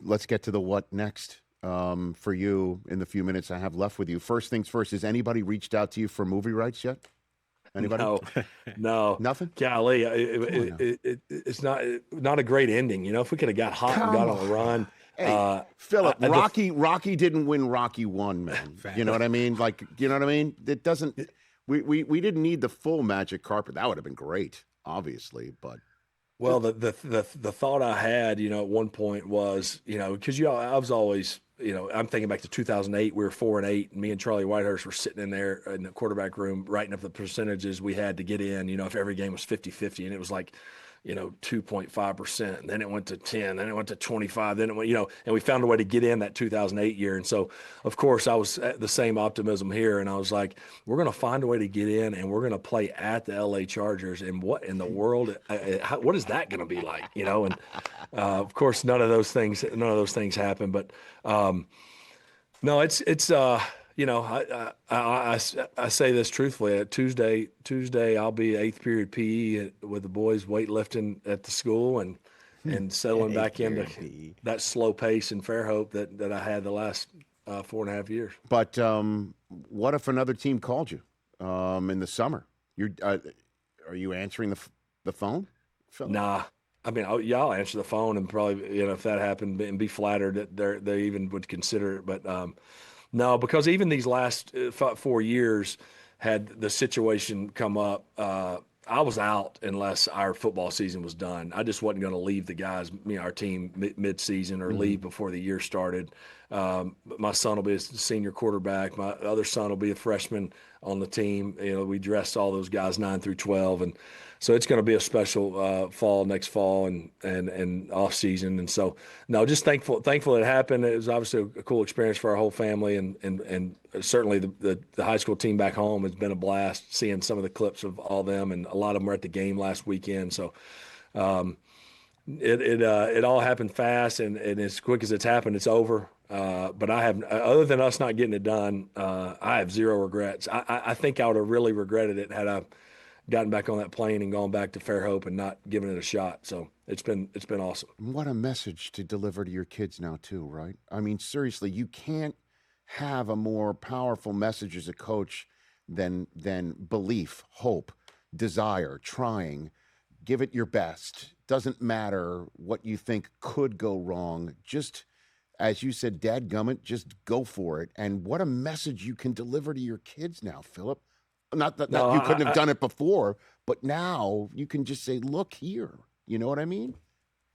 let's get to the what next for you in the few minutes I have left with you. First things first, has anybody reached out to you for movie rights yet? Anybody? No. Nothing? Golly, it's not a great ending. If we could have got hot and got on a run. Hey, Philip, Rocky didn't win Rocky 1, man. You know what I mean? It doesn't. We didn't need the full magic carpet. That would have been great, obviously, but. Well, the thought I had, at one point was, because I was always, I'm thinking back to 2008. We were 4-8, and me and Charlie Whitehurst were sitting in there in the quarterback room writing up the percentages we had to get in. If every game was 50-50, and it was like, 2.5%, and then it went to 10, then it went to 25, then it went, and we found a way to get in that 2008 year. And so, of course, I was at the same optimism here, and I was like, we're going to find a way to get in, and we're going to play at the LA Chargers. And what in the world, what is that going to be like? And of course, none of those things happened. But no, it's. I say this truthfully. Tuesday, I'll be 8th period PE with the boys weightlifting at the school and settling back into that slow pace and Fairhope that I had the last 4.5 years. But what if another team called you in the summer? Are you answering the phone, Phil? Nah. I mean, y'all answer the phone and probably, if that happened, and be flattered that they even would consider it. But no, because even these last 4 years had the situation come up. I was out unless our football season was done. I just wasn't going to leave the guys, our team mid-season or leave before the year started. My son will be a senior quarterback. My other son will be a freshman on the team. We dressed all those guys 9 through 12, and so it's going to be a special next fall and off season. And so, no, just thankful it happened. It was obviously a cool experience for our whole family, and certainly the high school team back home has been a blast seeing some of the clips of all them, and a lot of them were at the game last weekend. So it all happened fast, and as quick as it's happened, it's over. But I have, other than us not getting it done, I have zero regrets. I think I would have really regretted it had I gotten back on that plane and gone back to Fairhope and not giving it a shot. So it's been awesome. What a message to deliver to your kids now too, right? I mean, seriously, you can't have a more powerful message as a coach than belief, hope, desire, trying, give it your best. Doesn't matter what you think could go wrong. Just, as you said, dadgummit, just go for it. And what a message you can deliver to your kids now, Philip. Not that you couldn't have done it before, but now you can just say, "Look here." You know what I mean?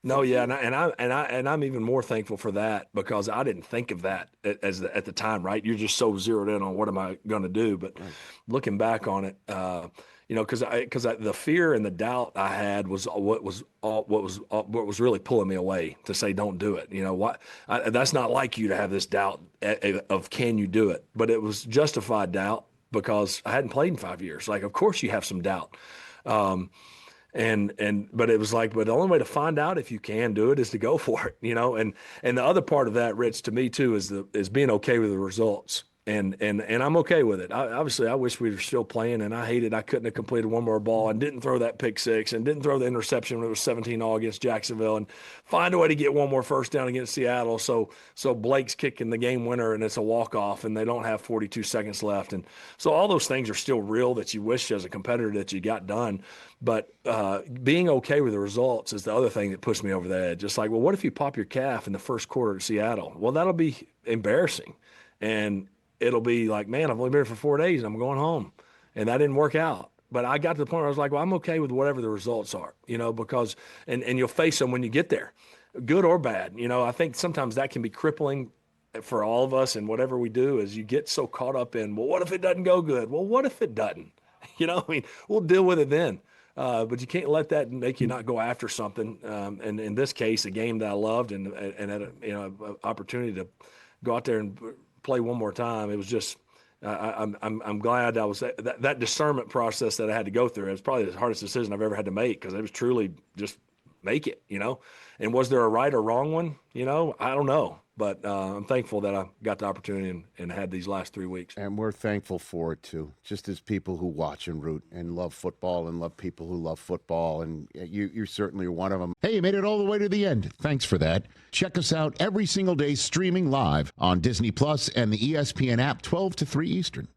No, yeah, and I'm even more thankful for that, because I didn't think of that at the time. Right, you're just so zeroed in on what am I going to do. But looking back on it, because the fear and the doubt I had was what was really pulling me away to say don't do it. That's not like you to have this doubt of can you do it, but it was justified doubt. Because I hadn't played in 5 years. Like, of course you have some doubt. But it was like, but the only way to find out if you can do it is to go for it, and the other part of that, Rich, to me too, is being okay with the results. And I'm okay with it. Obviously, I wish we were still playing, and I hated I couldn't have completed one more ball and didn't throw that pick six and didn't throw the interception when it was 17-all against Jacksonville, and find a way to get one more first down against Seattle. So Blake's kicking the game winner, and it's a walk-off, and they don't have 42 seconds left. And so all those things are still real that you wish as a competitor that you got done. But being okay with the results is the other thing that pushed me over the edge. Just like, well, what if you pop your calf in the first quarter at Seattle? Well, that'll be embarrassing. And it'll be like, man, I've only been here for 4 days and I'm going home. And that didn't work out. But I got to the point where I was like, well, I'm okay with whatever the results are, because, and you'll face them when you get there, good or bad. I think sometimes that can be crippling for all of us, and whatever we do is you get so caught up in, well, what if it doesn't go good? Well, what if it doesn't? We'll deal with it then. But you can't let that make you not go after something. And in this case, a game that I loved and had an opportunity to go out there and play one more time. It was just, I'm glad I was that discernment process that I had to go through. It was probably the hardest decision I've ever had to make, because it was truly just make it, And was there a right or wrong one? I don't know. But I'm thankful that I got the opportunity and had these last 3 weeks. And we're thankful for it, too, just as people who watch and root and love football and love people who love football. And you certainly are one of them. Hey, you made it all the way to the end. Thanks for that. Check us out every single day streaming live on Disney Plus and the ESPN app 12 to 3 Eastern.